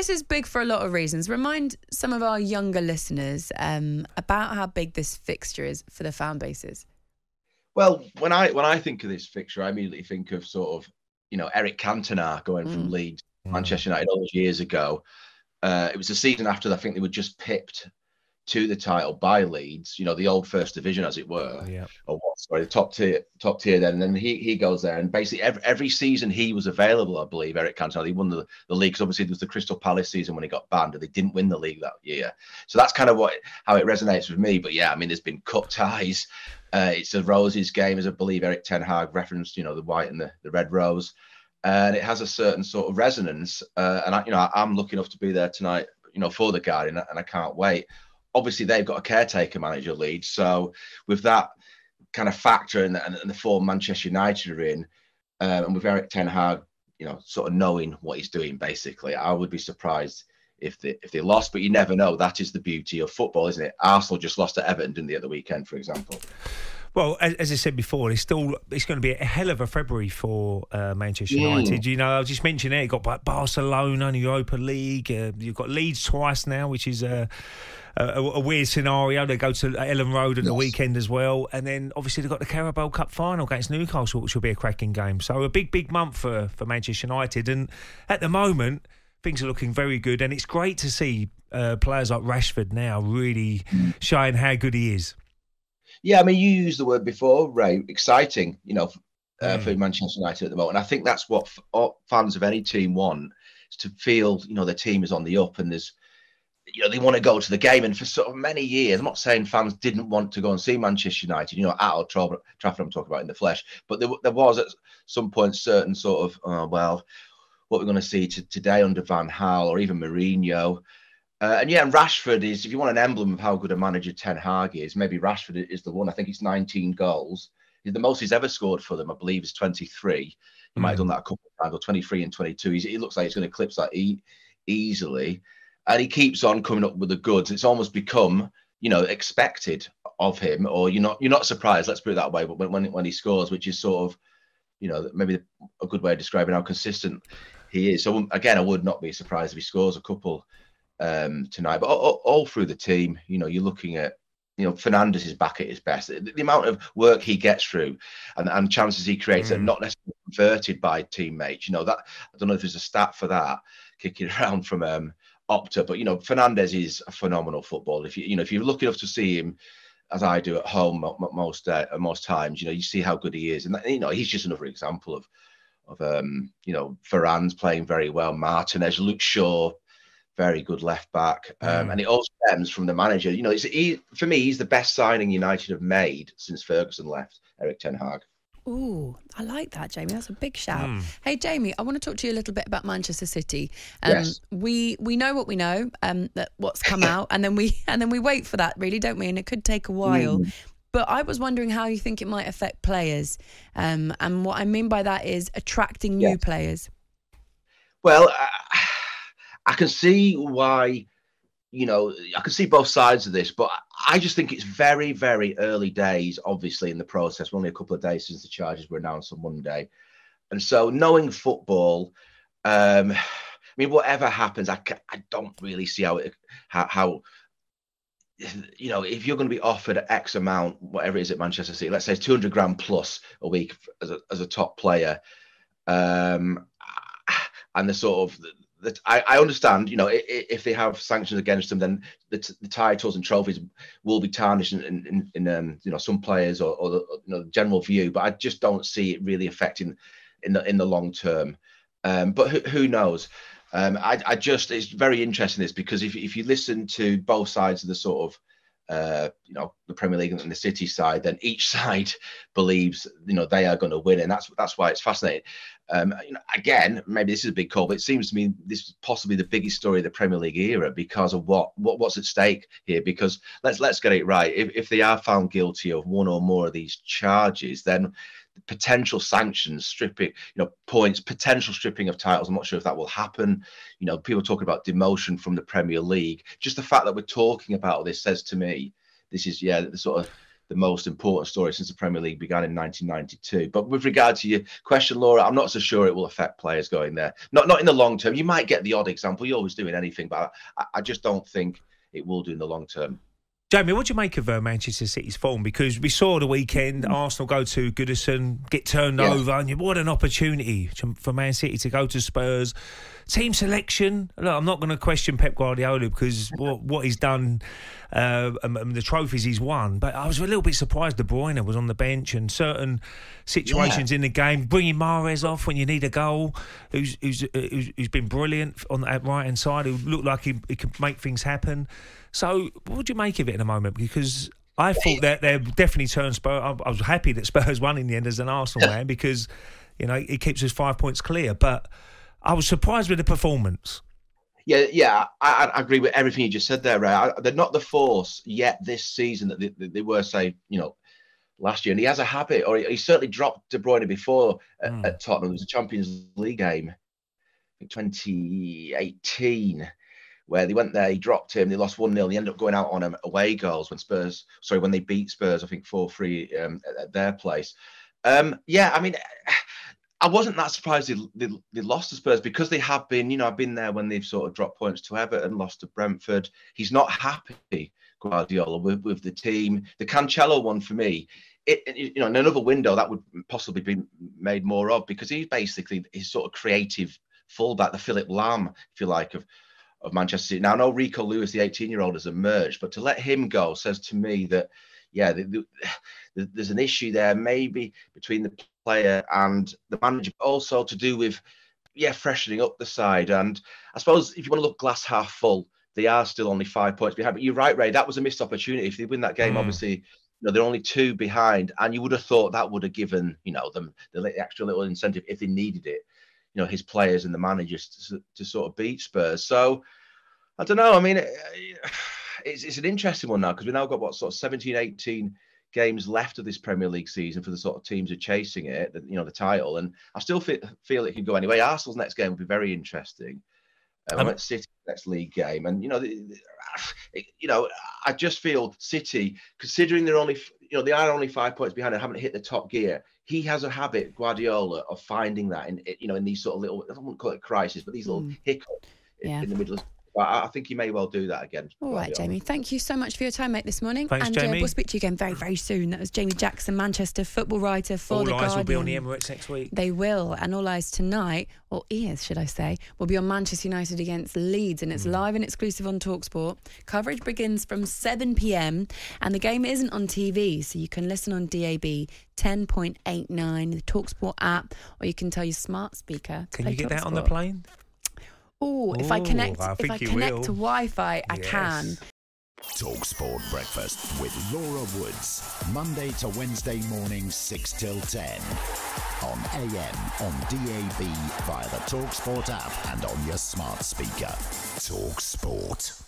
this is big for a lot of reasons. Remind some of our younger listeners about how big this fixture is for the fan bases. Well, when I think of this fixture, I immediately think of sort of, Erik Cantona going from Leeds, Manchester United all those years ago. It was the season after I think they were just pipped to the title by Leeds, the old first division, as it were. Yeah. Or what? Sorry, the top tier then. And then he goes there, and basically every season he was available, I believe, Erik Cantona. He won the league, because obviously there was the Crystal Palace season when he got banned, and they didn't win the league that year. So that's kind of how it resonates with me. But yeah, I mean, there's been cut ties. It's a roses game, as I believe Erik Ten Hag referenced, the white and the red rose. And it has a certain sort of resonance. And I'm lucky enough to be there tonight, for the Guardian, and I can't wait. Obviously, they've got a caretaker manager, Leeds. So with that kind of factor and the form Manchester United are in, and with Erik Ten Hag, sort of knowing what he's doing, basically, I would be surprised if they lost. But you never know. That is the beauty of football, isn't it? Arsenal just lost to Everton, didn't they, at the weekend, for example? Well, as I said before, it's going to be a hell of a February for Manchester United. I just mentioned it. You've got Barcelona, the Europa League. You've got Leeds twice now, which is a weird scenario. They go to Ellen Road at the weekend as well. And then, obviously, they've got the Carabao Cup final against Newcastle, which will be a cracking game. So a big month for Manchester United. And at the moment, things are looking very good. And it's great to see players like Rashford now really showing how good he is. Yeah, I mean, you used the word before, Ray, exciting, for Manchester United at the moment. And I think that's what fans of any team want, is to feel, their team is on the up, and there's, they want to go to the game. And for sort of many years, I'm not saying fans didn't want to go and see Manchester United, at Old Trafford, I'm talking about in the flesh. But there was at some point certain sort of, what we're going to see today under Van Gaal or even Mourinho. And Rashford is, if you want an emblem of how good a manager Ten Hag is, maybe Rashford is the one. I think it's 19 goals. The most he's ever scored for them, I believe, is 23. He might have done that a couple of times, or 23 and 22. He looks like he's going to eclipse that easily. And he keeps on coming up with the goods. It's almost become, expected of him, or you're not surprised, let's put it that way, but when he scores, which is sort of, maybe a good way of describing how consistent he is. So, again, I would not be surprised if he scores a couple tonight, but all through the team, you're looking at, Fernandes is back at his best. The amount of work he gets through and chances he creates that are not necessarily converted by teammates. That I don't know if there's a stat for that kicking around from Opta, but Fernandes is a phenomenal footballer. If you're lucky enough to see him, as I do at home most times, you see how good he is, and he's just another example of Varane playing very well, Martinez, Luke Shaw, very good left back, and it all stems from the manager. For me, he's the best signing United have made since Ferguson left, Erik Ten Hag. Ooh, I like that, Jamie. That's a big shout. Hey, Jamie, I want to talk to you a little bit about Manchester City. Yes. We know what we know, that what's come out, and then we wait for that, really, don't we? And it could take a while. But I was wondering how you think it might affect players, and what I mean by that is attracting new players. Well, I can see why. I can see both sides of this, but I just think it's very, very early days, obviously, in the process. We're only a couple of days since the charges were announced on Monday. And so knowing football, whatever happens, I don't really see how if you're going to be offered X amount, whatever it is at Manchester City, let's say 200 grand plus a week as a top player, and the sort of... I understand, if they have sanctions against them, then the titles and trophies will be tarnished in some players or the general view. But I just don't see it really affecting in the long term. But who knows? It's very interesting this, because if you listen to both sides of the sort of the Premier League and the City side, then each side believes they are going to win, and that's why it's fascinating. Again, maybe this is a big call, but it seems to me this is possibly the biggest story of the Premier League era because of what's at stake here. Because let's get it right. If they are found guilty of one or more of these charges, then potential sanctions, stripping, points, potential stripping of titles. I'm not sure if that will happen. People talking about demotion from the Premier League. Just the fact that we're talking about this says to me, this is the the most important story since the Premier League began in 1992. But with regard to your question, Laura, I'm not so sure it will affect players going there. Not in the long term. You might get the odd example. You always do in anything, but I just don't think it will do in the long term. Jamie, what do you make of Manchester City's form? Because we saw the weekend Arsenal go to Goodison, get turned over, and what an opportunity for Man City to go to Spurs. Team selection, look, I'm not going to question Pep Guardiola because what he's done and the trophies he's won, but I was a little bit surprised De Bruyne was on the bench and certain situations in the game, bringing Mahrez off when you need a goal, who's been brilliant on that right-hand side, who looked like he could make things happen. So what do you make of it in a moment? Because I thought that they definitely turned Spurs. I was happy that Spurs won in the end as an Arsenal man because, you know, it keeps us 5 points clear. But I was surprised with the performance. Yeah, I agree with everything you just said there, Ray. They're not the force yet this season that they were, say, you know, last year. And he has a habit, or he certainly dropped De Bruyne before at Tottenham. It was a Champions League game in 2018. Where they went there, he dropped him, they lost 1-0, they ended up going out on away goals when they beat Spurs, I think 4-3 at their place. Yeah, I mean, I wasn't that surprised they lost to Spurs because they have been, you know, I've been there when they've sort of dropped points to Everton, lost to Brentford. He's not happy, Guardiola, with the team. The Cancelo one for me, you know, in another window that would possibly be made more of because he's basically his sort of creative fullback, the Philip Lam, if you like, of Manchester City. Now, I know Rico Lewis, the 18-year-old, has emerged, but to let him go says to me that, yeah, there's an issue there, maybe between the player and the manager, but also to do with, freshening up the side. And I suppose if you want to look glass half full, they are still only 5 points behind. But you're right, Ray, that was a missed opportunity. If they win that game, obviously, you know, they're only 2 behind, and you would have thought that would have given, you know, them the extra little incentive if they needed it. You know, his players and the managers to sort of beat Spurs. So, I don't know. I mean, it's an interesting one now because we've now got, 17, 18 games left of this Premier League season for the sort of teams who are chasing it, you know, the title. And I still feel it could go anyway. Arsenal's next game will be very interesting. City's next league game. And, you know, I just feel City, considering they are only 5 points behind and haven't hit the top gear, he has a habit, Guardiola, of finding that in these sort of little, I don't call it crisis, but these little hiccups in the middle of. I think he may well do that again. All right, Jamie. Thank you so much for your time, mate, this morning. Thanks, Jamie. We'll speak to you again very, very soon. That was Jamie Jackson, Manchester football writer for The Guardian. All eyes will be on the Emirates next week. They will. And all eyes tonight, or ears, should I say, will be on Manchester United against Leeds. And it's live and exclusive on talkSPORT. Coverage begins from 7 p.m. And the game isn't on TV, so you can listen on DAB 10.89, the talkSPORT app, or you can tell your smart speaker to Can play you get that talkSPORT. on the plane? Oh, if I connect to Wi-Fi, I can. talkSPORT Breakfast with Laura Woods, Monday to Wednesday mornings 6 till 10. On AM, on DAB, via the talkSPORT app and on your smart speaker. talkSPORT.